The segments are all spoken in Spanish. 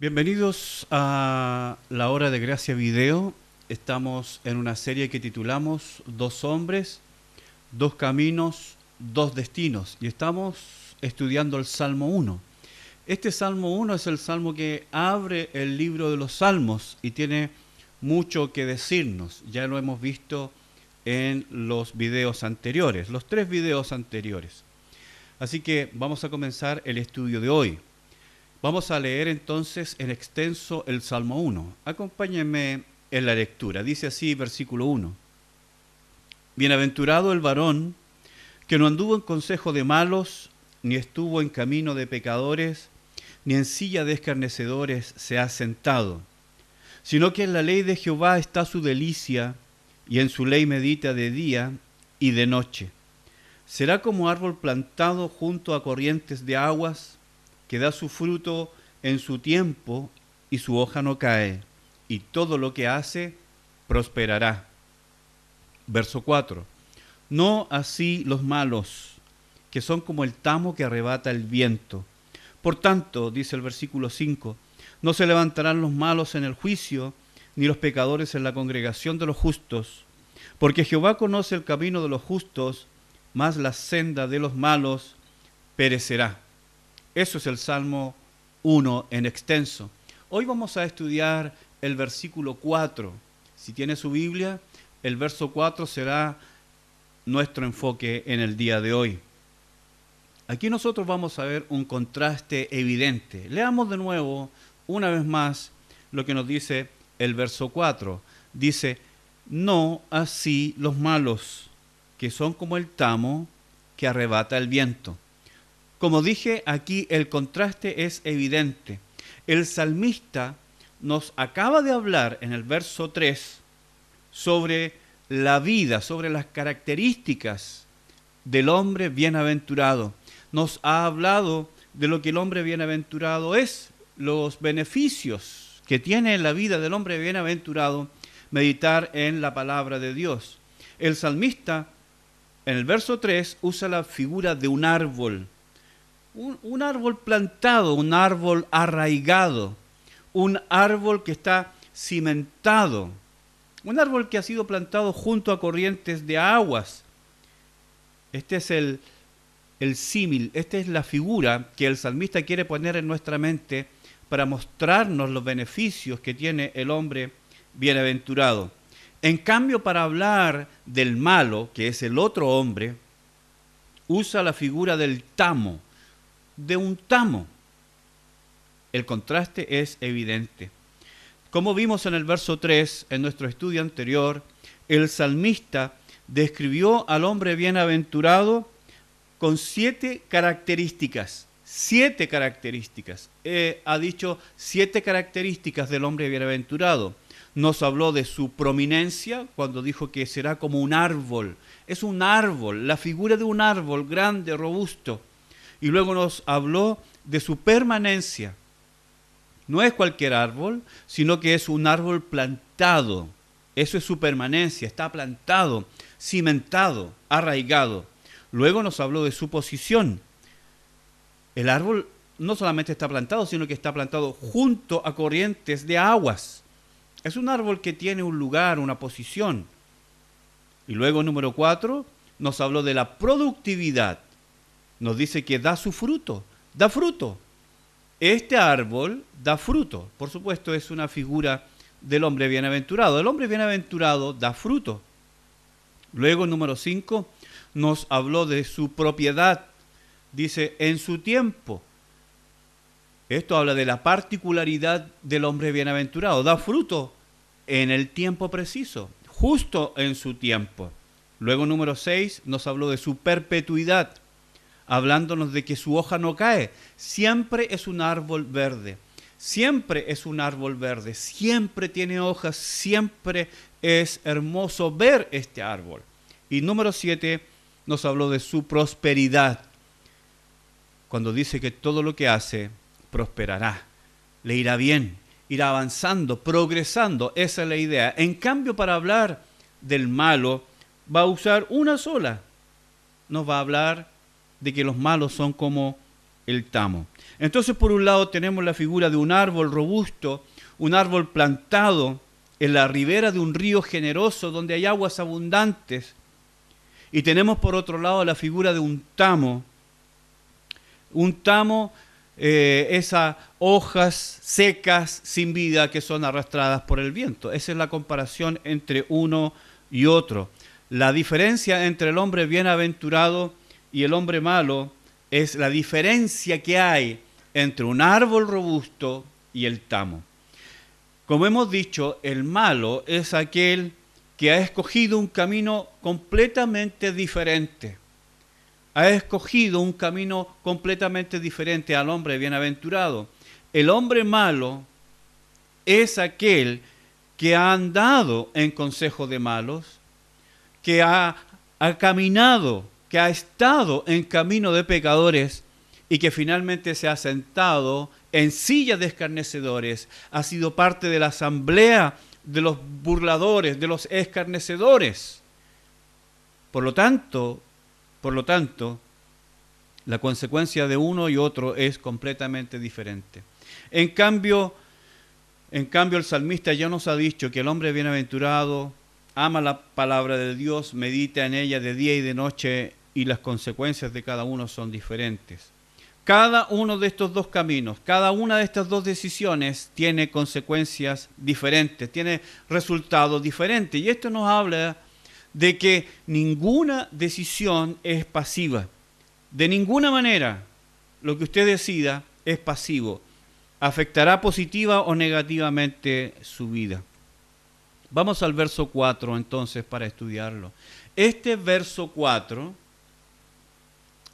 Bienvenidos a la Hora de Gracia Video. Estamos en una serie que titulamos Dos hombres, dos caminos, dos destinos. Y estamos estudiando el Salmo 1. Este Salmo 1 es el salmo que abre el libro de los Salmos y tiene mucho que decirnos. Ya lo hemos visto en los videos anteriores, los 3 videos anteriores. Así que vamos a comenzar el estudio de hoy. Vamos a leer entonces en extenso el Salmo 1. Acompáñenme en la lectura. Dice así, versículo 1. Bienaventurado el varón que no anduvo en consejo de malos, ni estuvo en camino de pecadores, ni en silla de escarnecedores se ha sentado, sino que en la ley de Jehová está su delicia, y en su ley medita de día y de noche. Será como árbol plantado junto a corrientes de aguas, que da su fruto en su tiempo, y su hoja no cae, y todo lo que hace prosperará. Verso 4. No así los malos, que son como el tamo que arrebata el viento. Por tanto, dice el versículo 5, no se levantarán los malos en el juicio, ni los pecadores en la congregación de los justos, porque Jehová conoce el camino de los justos, mas la senda de los malos perecerá. Eso es el Salmo 1 en extenso. Hoy vamos a estudiar el versículo 4. Si tiene su Biblia, el verso 4 será nuestro enfoque en el día de hoy. Aquí nosotros vamos a ver un contraste evidente. Leamos de nuevo, una vez más, lo que nos dice el verso 4. Dice, no así los malos, que son como el tamo que arrebata el viento. Como dije, aquí el contraste es evidente. El salmista nos acaba de hablar en el verso 3 sobre la vida, sobre las características del hombre bienaventurado. Nos ha hablado de lo que el hombre bienaventurado es, los beneficios que tiene en la vida del hombre bienaventurado meditar en la palabra de Dios. El salmista en el verso 3 usa la figura de un árbol. Un árbol plantado, un árbol arraigado, un árbol que está cimentado, un árbol que ha sido plantado junto a corrientes de aguas. Este es el símil, esta es la figura que el salmista quiere poner en nuestra mente para mostrarnos los beneficios que tiene el hombre bienaventurado. En cambio, para hablar del malo, que es el otro hombre, usa la figura del tamo, de un tamo. El contraste es evidente. Como vimos en el verso 3, en nuestro estudio anterior, el salmista describió al hombre bienaventurado con 7 características. 7 características. Ha dicho 7 características del hombre bienaventurado. Nos habló de su prominencia cuando dijo que será como un árbol. Es un árbol, la figura de un árbol grande, robusto. Y luego nos habló de su permanencia. No es cualquier árbol, sino que es un árbol plantado. Eso es su permanencia, está plantado, cimentado, arraigado. Luego nos habló de su posición. El árbol no solamente está plantado, sino que está plantado junto a corrientes de aguas. Es un árbol que tiene un lugar, una posición. Y luego, número 4, nos habló de la productividad. Nos dice que da su fruto, da fruto. Este árbol da fruto. Por supuesto, es una figura del hombre bienaventurado. El hombre bienaventurado da fruto. Luego, número 5, nos habló de su propiedad. Dice, en su tiempo. Esto habla de la particularidad del hombre bienaventurado. Da fruto en el tiempo preciso, justo en su tiempo. Luego, número 6, nos habló de su perpetuidad, hablándonos de que su hoja no cae. Siempre es un árbol verde. Siempre es un árbol verde. Siempre tiene hojas. Siempre es hermoso ver este árbol. Y número 7 nos habló de su prosperidad. Cuando dice que todo lo que hace prosperará. Le irá bien. Irá avanzando, progresando. Esa es la idea. En cambio, para hablar del malo, va a usar una sola. Nos va a hablar de que los malos son como el tamo. Entonces, por un lado tenemos la figura de un árbol robusto, un árbol plantado en la ribera de un río generoso donde hay aguas abundantes. Y tenemos por otro lado la figura de un tamo. Un tamo, esas hojas secas, sin vida, que son arrastradas por el viento. Esa es la comparación entre uno y otro. La diferencia entre el hombre bienaventurado y el hombre malo es la diferencia que hay entre un árbol robusto y el tamo. Como hemos dicho, el malo es aquel que ha escogido un camino completamente diferente. Ha escogido un camino completamente diferente al hombre bienaventurado. El hombre malo es aquel que ha andado en consejo de malos, que ha caminado, que ha estado en camino de pecadores y que finalmente se ha sentado en silla de escarnecedores, ha sido parte de la asamblea de los burladores, de los escarnecedores. Por lo tanto, la consecuencia de uno y otro es completamente diferente. En cambio, el salmista ya nos ha dicho que el hombre bienaventurado ama la palabra de Dios, medita en ella de día y de noche, y las consecuencias de cada uno son diferentes. Cada uno de estos dos caminos, cada una de estas dos decisiones tiene consecuencias diferentes, tiene resultados diferentes. Y esto nos habla de que ninguna decisión es pasiva. De ninguna manera lo que usted decida es pasivo. Afectará positiva o negativamente su vida. Vamos al verso 4 entonces para estudiarlo. Este verso 4,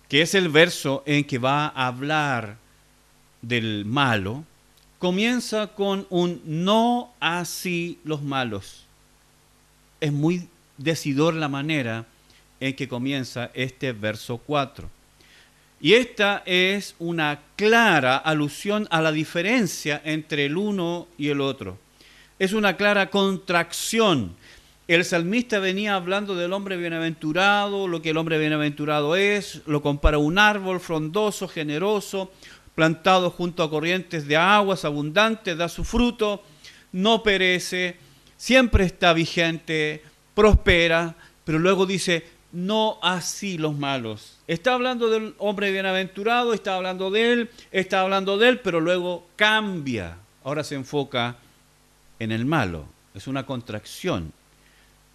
que es el verso en que va a hablar del malo, comienza con un no así los malos. Es muy decidor la manera en que comienza este verso 4. Y esta es una clara alusión a la diferencia entre el uno y el otro. Es una clara contracción. El salmista venía hablando del hombre bienaventurado, lo que el hombre bienaventurado es, lo compara a un árbol frondoso, generoso, plantado junto a corrientes de aguas abundantes, da su fruto, no perece, siempre está vigente, prospera, pero luego dice, no así los malos. Está hablando del hombre bienaventurado, está hablando de él, pero luego cambia. Ahora se enfoca en el malo. Es una contracción.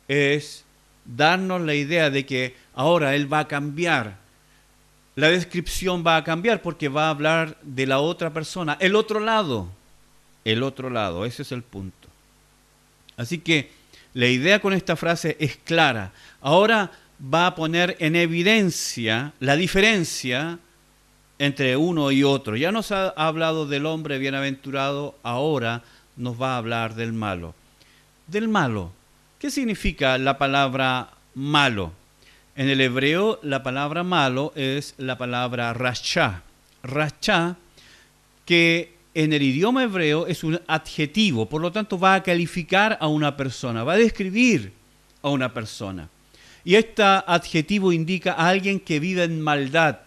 Es darnos la idea de que ahora él va a cambiar. La descripción va a cambiar porque va a hablar de la otra persona, el otro lado, ese es el punto. Así que la idea con esta frase es clara. Ahora va a poner en evidencia la diferencia entre uno y otro. Ya nos ha hablado del hombre bienaventurado, ahora nos va a hablar del malo. Del malo. ¿Qué significa la palabra malo? En el hebreo la palabra malo es la palabra rasha. Rasha, que en el idioma hebreo es un adjetivo, por lo tanto va a calificar a una persona, va a describir a una persona. Y este adjetivo indica a alguien que vive en maldad.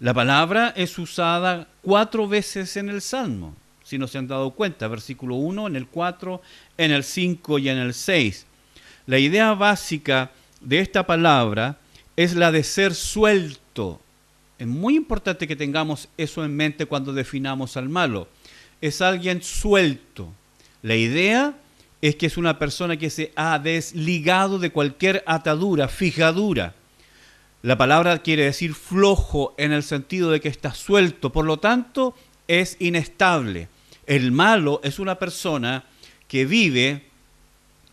La palabra es usada 4 veces en el Salmo, si no se han dado cuenta, versículo 1, en el 4, en el 5 y en el 6. La idea básica de esta palabra es la de ser suelto. Es muy importante que tengamos eso en mente cuando definamos al malo. Es alguien suelto. La idea es que es una persona que se ha desligado de cualquier atadura, fijadura. La palabra quiere decir flojo en el sentido de que está suelto, por lo tanto es inestable. El malo es una persona que vive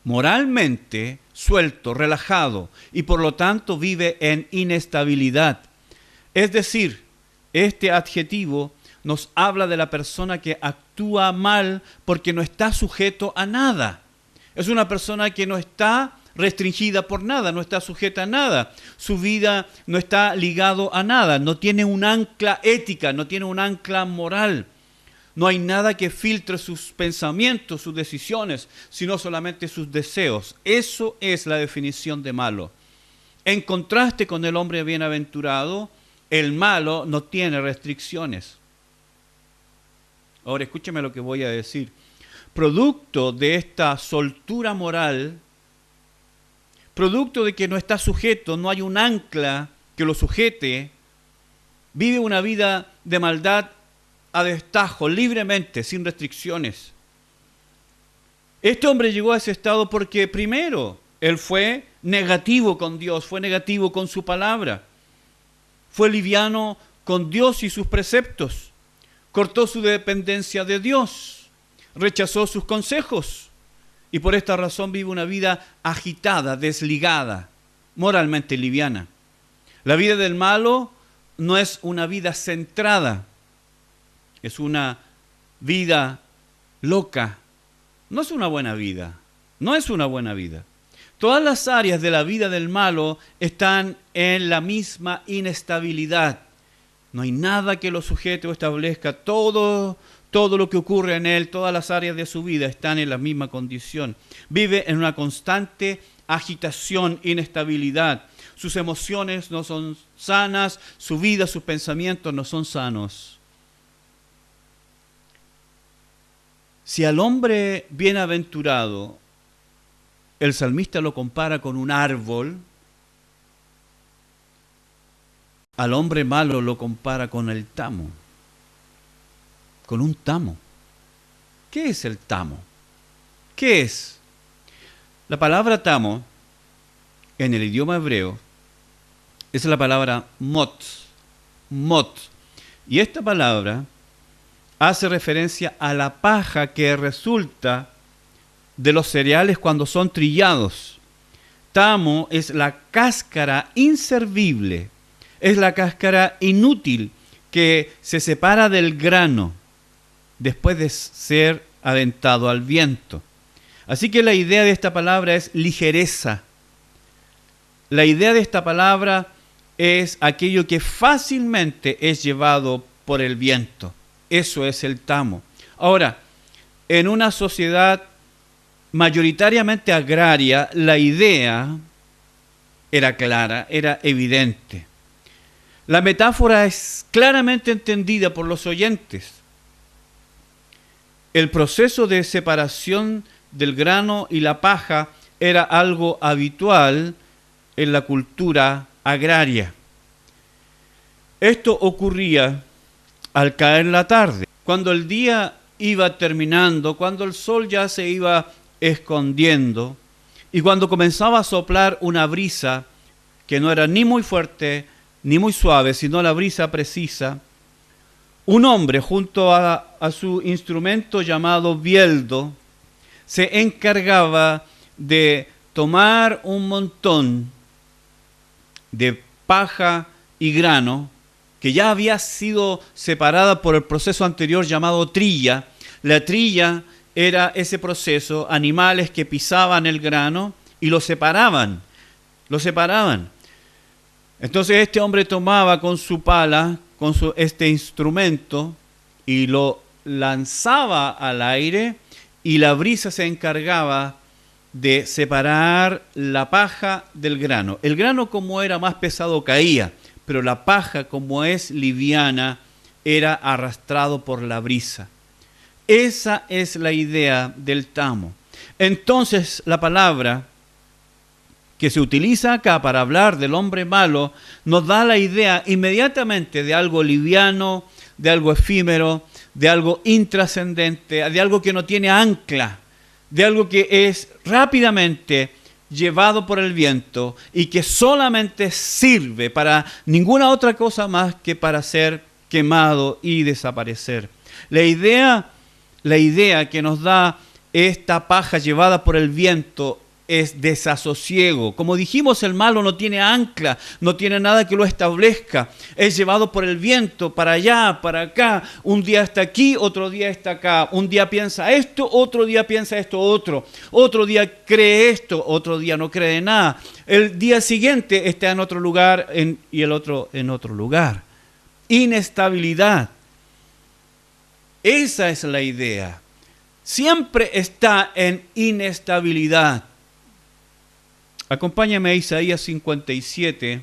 moralmente suelto, relajado, y por lo tanto vive en inestabilidad. Es decir, este adjetivo nos habla de la persona que actúa mal porque no está sujeto a nada. Es una persona que no está restringida por nada, no está sujeta a nada. Su vida no está ligado a nada, no tiene un ancla ética, no tiene un ancla moral. No hay nada que filtre sus pensamientos, sus decisiones, sino solamente sus deseos. Eso es la definición de malo. En contraste con el hombre bienaventurado, El malo no tiene restricciones. Ahora escúcheme lo que voy a decir. Producto de esta soltura moral, producto de que no está sujeto, no hay un ancla que lo sujete, vive una vida de maldad a destajo, libremente, sin restricciones. Este hombre llegó a ese estado porque primero él fue negativo con Dios, fue negativo con su palabra, fue liviano con Dios y sus preceptos, cortó su dependencia de Dios, rechazó sus consejos y por esta razón vive una vida agitada, desligada, moralmente liviana. La vida del malo no es una vida centrada, es una vida loca. No es una buena vida, no es una buena vida. Todas las áreas de la vida del malo están en la misma inestabilidad. No hay nada que lo sujete o establezca. Todo lo que ocurre en él, todas las áreas de su vida están en la misma condición. Vive en una constante agitación, inestabilidad. Sus emociones no son sanas, su vida, sus pensamientos no son sanos. Si al hombre bienaventurado el salmista lo compara con un árbol, al hombre malo lo compara con el tamo, con un tamo. ¿Qué es el tamo? ¿Qué es? La palabra tamo en el idioma hebreo es la palabra mot. Y esta palabra hace referencia a la paja que resulta de los cereales cuando son trillados. Tamo es la cáscara inservible, es la cáscara inútil que se separa del grano después de ser aventado al viento. Así que la idea de esta palabra es ligereza. La idea de esta palabra es aquello que fácilmente es llevado por el viento. Eso es el tamo. Ahora, en una sociedad mayoritariamente agraria, la idea era clara, era evidente. La metáfora es claramente entendida por los oyentes. El proceso de separación del grano y la paja era algo habitual en la cultura agraria. Esto ocurría al caer la tarde, cuando el día iba terminando, cuando el sol ya se iba escondiendo y cuando comenzaba a soplar una brisa que no era ni muy fuerte ni muy suave, sino la brisa precisa, un hombre junto a su instrumento llamado bieldo se encargaba de tomar un montón de paja y grano que ya había sido separada por el proceso anterior llamado trilla. La trilla era ese proceso, animales que pisaban el grano y lo separaban. Entonces este hombre tomaba con su pala, con este instrumento, y lo lanzaba al aire y la brisa se encargaba de separar la paja del grano. El grano, como era más pesado, caía, pero la paja, como es liviana, era arrastrado por la brisa. Esa es la idea del tamo. Entonces, la palabra que se utiliza acá para hablar del hombre malo nos da la idea inmediatamente de algo liviano, de algo efímero, de algo intrascendente, de algo que no tiene ancla, de algo que es rápidamente llevado por el viento y que solamente sirve para ninguna otra cosa más que para ser quemado y desaparecer. La idea que nos da esta paja llevada por el viento es desasosiego. Como dijimos, el malo no tiene ancla, no tiene nada que lo establezca. Es llevado por el viento, para allá, para acá. Un día está aquí, otro día está acá. Un día piensa esto, otro día piensa esto otro. Otro día cree esto, otro día no cree nada. El día siguiente está en otro lugar y el otro en otro lugar. Inestabilidad. Esa es la idea. Siempre está en inestabilidad. Acompáñame a Isaías 57,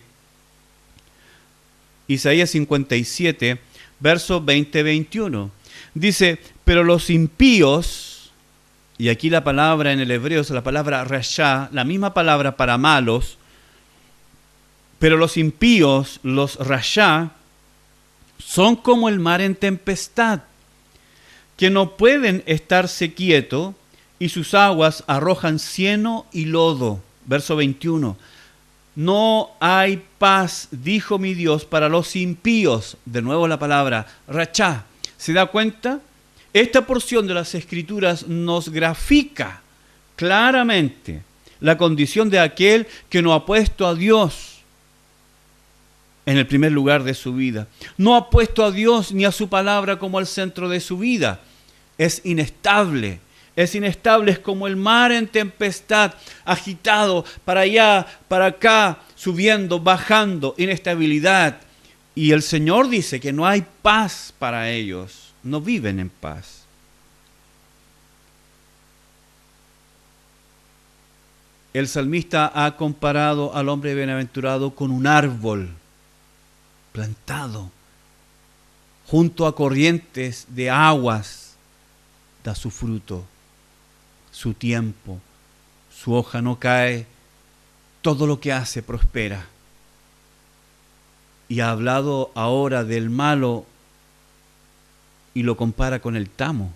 Isaías 57, versos 20-21. Dice, pero los impíos, y aquí la palabra en el hebreo es la palabra rasha, la misma palabra para malos, pero los impíos, los rasha, son como el mar en tempestad, que no pueden estarse quietos y sus aguas arrojan cieno y lodo. Verso 21. No hay paz, dijo mi Dios, para los impíos. De nuevo la palabra rachá. ¿Se da cuenta? Esta porción de las Escrituras nos grafica claramente la condición de aquel que no ha puesto a Dios en el primer lugar de su vida. No ha puesto a Dios ni a su palabra como el centro de su vida. Es inestable. Es inestable, es como el mar en tempestad, agitado para allá, para acá, subiendo, bajando, inestabilidad. Y el Señor dice que no hay paz para ellos, no viven en paz. El salmista ha comparado al hombre bienaventurado con un árbol plantado junto a corrientes de aguas, da su fruto, su tiempo, su hoja no cae, todo lo que hace prospera. Y ha hablado ahora del malo y lo compara con el tamo.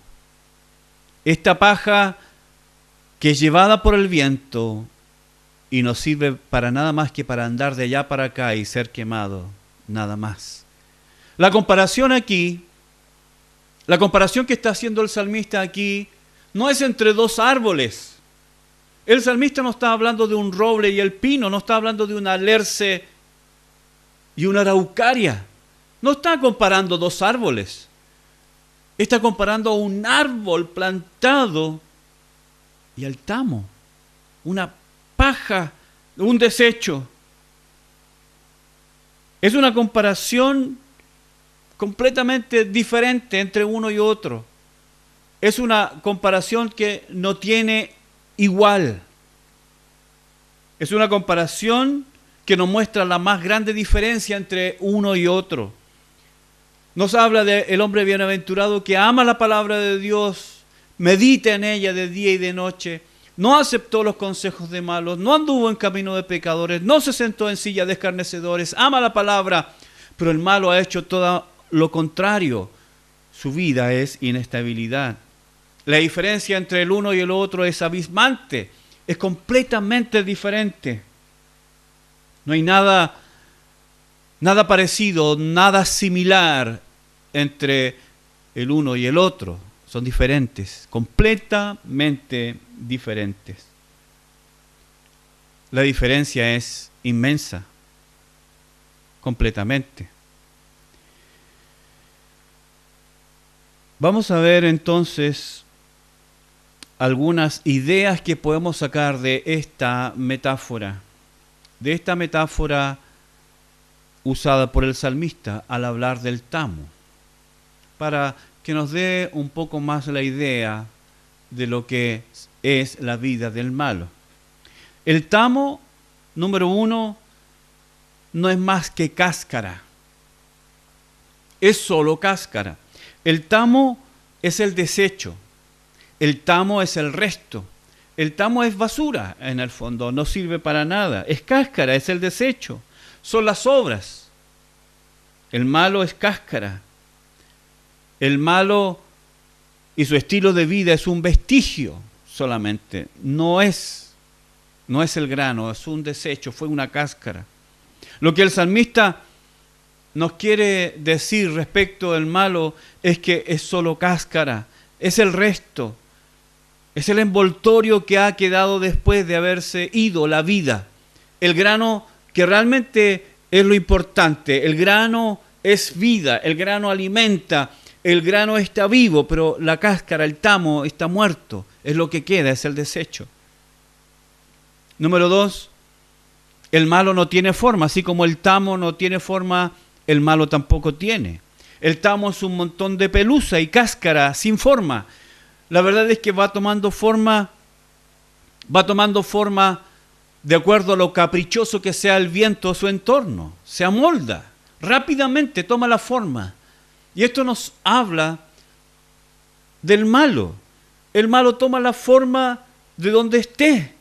Esta paja que es llevada por el viento y no sirve para nada más que para andar de allá para acá y ser quemado, nada más. La comparación aquí, la comparación que está haciendo el salmista aquí, no es entre dos árboles. El salmista no está hablando de un roble y el pino, no está hablando de un alerce y una araucaria. No está comparando dos árboles. Está comparando a un árbol plantado y al tamo, una paja, un desecho. Es una comparación completamente diferente entre uno y otro. Es una comparación que no tiene igual. Es una comparación que nos muestra la más grande diferencia entre uno y otro. Nos habla del hombre bienaventurado que ama la palabra de Dios, medita en ella de día y de noche, no aceptó los consejos de malos, no anduvo en camino de pecadores, no se sentó en silla de escarnecedores, ama la palabra, pero el malo ha hecho todo lo contrario. Su vida es inestabilidad. La diferencia entre el uno y el otro es abismante, es completamente diferente. No hay nada parecido, nada similar entre el uno y el otro. Son diferentes, completamente diferentes. La diferencia es inmensa, completamente. Vamos a ver entonces algunas ideas que podemos sacar de esta metáfora usada por el salmista al hablar del tamo, para que nos dé un poco más la idea de lo que es la vida del malo. El tamo, número uno, no es más que cáscara. Es solo cáscara. El tamo es el desecho. El tamo es el resto. El tamo es basura, en el fondo, no sirve para nada. Es cáscara, es el desecho. Son las obras. El malo es cáscara. El malo y su estilo de vida es un vestigio solamente. No es el grano, es un desecho, fue una cáscara. Lo que el salmista nos quiere decir respecto del malo es que es solo cáscara, es el resto. Es el envoltorio que ha quedado después de haberse ido la vida. El grano que realmente es lo importante. El grano es vida, el grano alimenta, el grano está vivo, pero la cáscara, el tamo, está muerto. Es lo que queda, es el desecho. Número 2, el malo no tiene forma. Así como el tamo no tiene forma, el malo tampoco tiene. El tamo es un montón de pelusa y cáscara sin forma. La verdad es que va tomando forma de acuerdo a lo caprichoso que sea el viento o su entorno. Se amolda. rápidamente toma la forma. Y esto nos habla del malo. El malo toma la forma de donde esté.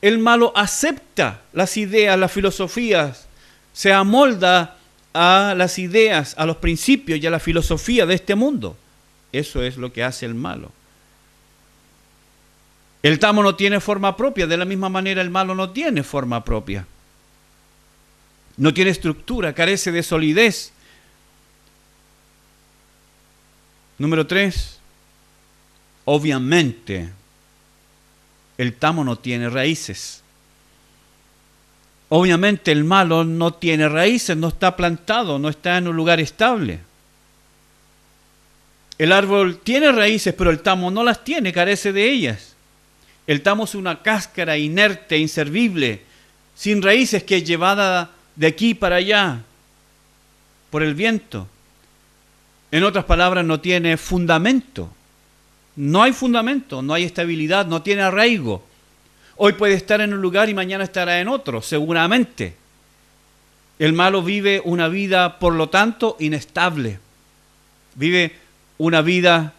El malo acepta las ideas, las filosofías, se amolda a las ideas, a los principios y a la filosofía de este mundo. Eso es lo que hace el malo. El tamo no tiene forma propia, de la misma manera el malo no tiene forma propia. No tiene estructura, carece de solidez. Número 3. Obviamente, el tamo no tiene raíces. Obviamente el malo no tiene raíces, no está plantado, no está en un lugar estable. El árbol tiene raíces, pero el tamo no las tiene, carece de ellas. El tamo es una cáscara inerte, inservible, sin raíces, que es llevada de aquí para allá por el viento. En otras palabras, no tiene fundamento. No hay fundamento, no hay estabilidad, no tiene arraigo. Hoy puede estar en un lugar y mañana estará en otro, seguramente. El malo vive una vida, por lo tanto, inestable. Vive una vida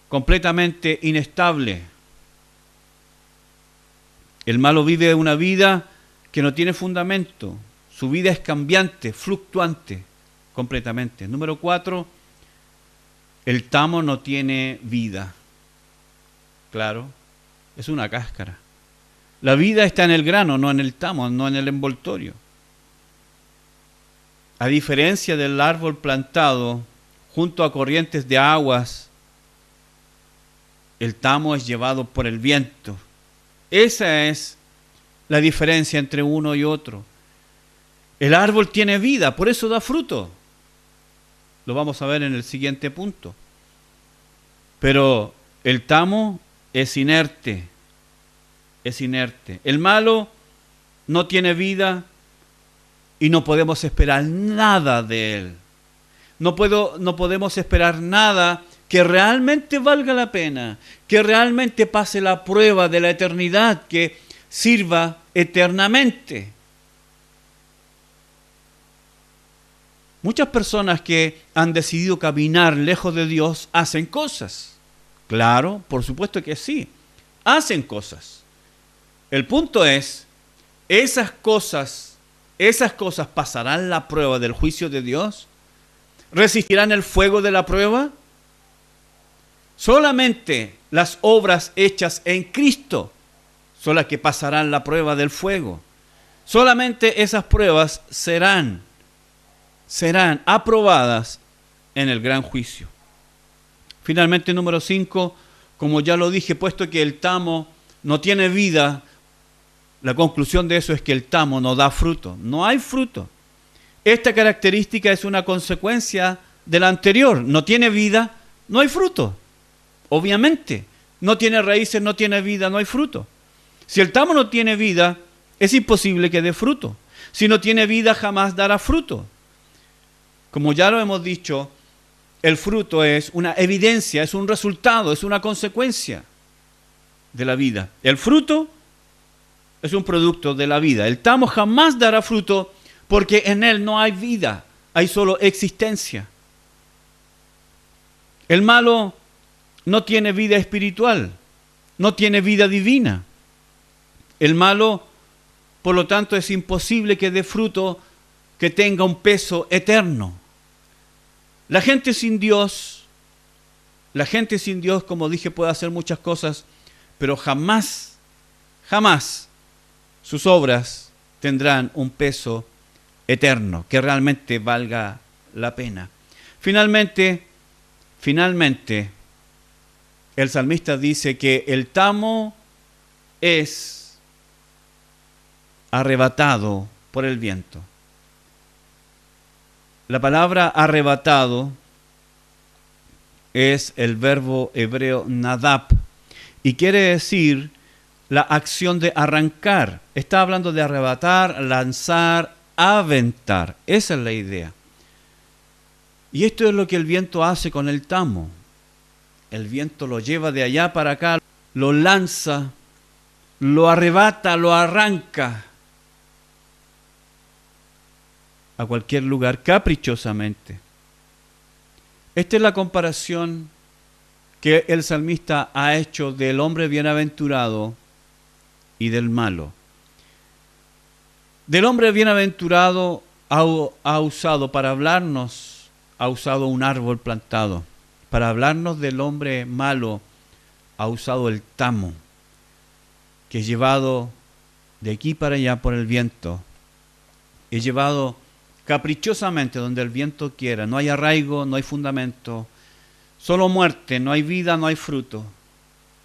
completamente inestable. El malo vive una vida que no tiene fundamento. Su vida es cambiante, fluctuante, completamente. Número 4, el tamo no tiene vida. Claro, es una cáscara. La vida está en el grano, no en el tamo, no en el envoltorio. A diferencia del árbol plantado junto a corrientes de aguas, el tamo es llevado por el viento. Esa es la diferencia entre uno y otro. El árbol tiene vida, por eso da fruto. Lo vamos a ver en el siguiente punto. Pero el tamo es inerte. Es inerte. El malo no tiene vida y no podemos esperar nada de él. No podemos esperar nada que realmente valga la pena, que realmente pase la prueba de la eternidad, que sirva eternamente. Muchas personas que han decidido caminar lejos de Dios hacen cosas. Claro, por supuesto que sí, hacen cosas. El punto es, esas cosas pasarán la prueba del juicio de Dios. ¿Resistirán el fuego de la prueba? Solamente las obras hechas en Cristo son las que pasarán la prueba del fuego. Solamente esas pruebas serán aprobadas en el gran juicio. Finalmente, número 5, como ya lo dije, puesto que el tamo no tiene vida, la conclusión de eso es que el tamo no da fruto. No hay fruto. Esta característica es una consecuencia de la anterior. No tiene vida, no hay fruto. Obviamente, no tiene raíces, no tiene vida, no hay fruto. Si el tamo no tiene vida, es imposible que dé fruto. Si no tiene vida, jamás dará fruto. Como ya lo hemos dicho, el fruto es una evidencia, es un resultado, es una consecuencia de la vida. El fruto es un producto de la vida. El tamo jamás dará fruto porque en él no hay vida, hay solo existencia. El malo no tiene vida espiritual, no tiene vida divina. El malo, por lo tanto, es imposible que dé fruto que tenga un peso eterno. La gente sin Dios, como dije, puede hacer muchas cosas, pero jamás sus obras tendrán un peso eterno, que realmente valga la pena. Finalmente, el salmista dice que el tamo es arrebatado por el viento. La palabra arrebatado es el verbo hebreo nadab y quiere decir la acción de arrancar. Está hablando de arrebatar, lanzar, aventar. Esa es la idea. Y esto es lo que el viento hace con el tamo. El viento lo lleva de allá para acá, lo lanza, lo arrebata, lo arranca. a cualquier lugar caprichosamente. Esta es la comparación que el salmista ha hecho del hombre bienaventurado y del malo. Del hombre bienaventurado ha usado para hablarnos, ha usado un árbol plantado. Para hablarnos del hombre malo, ha usado el tamo, que es llevado de aquí para allá por el viento. Es llevado caprichosamente donde el viento quiera. No hay arraigo, no hay fundamento. Solo muerte, no hay vida, no hay fruto.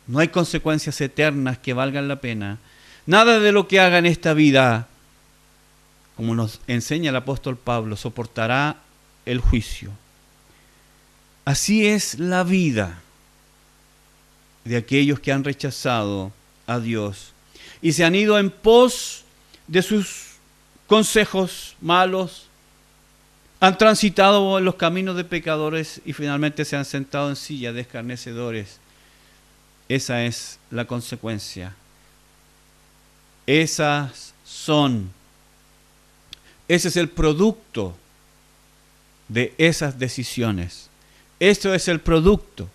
No hay consecuencias eternas que valgan la pena. Nada de lo que haga en esta vida, como nos enseña el apóstol Pablo, soportará el juicio. Así es la vida de aquellos que han rechazado a Dios y se han ido en pos de sus consejos malos, han transitado en los caminos de pecadores y finalmente se han sentado en silla de escarnecedores. Esa es la consecuencia. Ese es el producto de esas decisiones. Esto es el producto.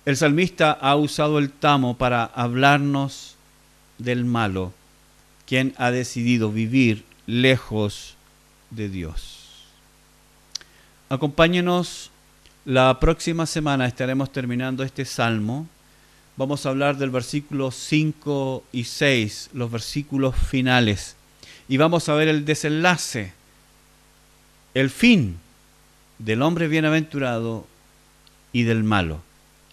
El salmista ha usado el tamo para hablarnos del malo, quien ha decidido vivir lejos de Dios. Acompáñenos, la próxima semana estaremos terminando este salmo. Vamos a hablar del versículo 5 y 6, los versículos finales. Y vamos a ver el desenlace, el fin del hombre bienaventurado y del malo.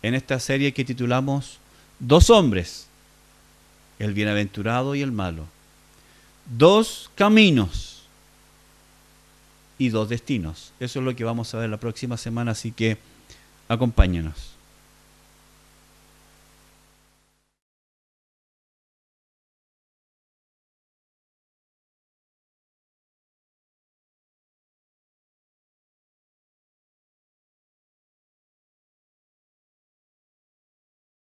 En esta serie que titulamos Dos hombres, el bienaventurado y el malo. Dos caminos y dos destinos. Eso es lo que vamos a ver la próxima semana, así que acompáñenos.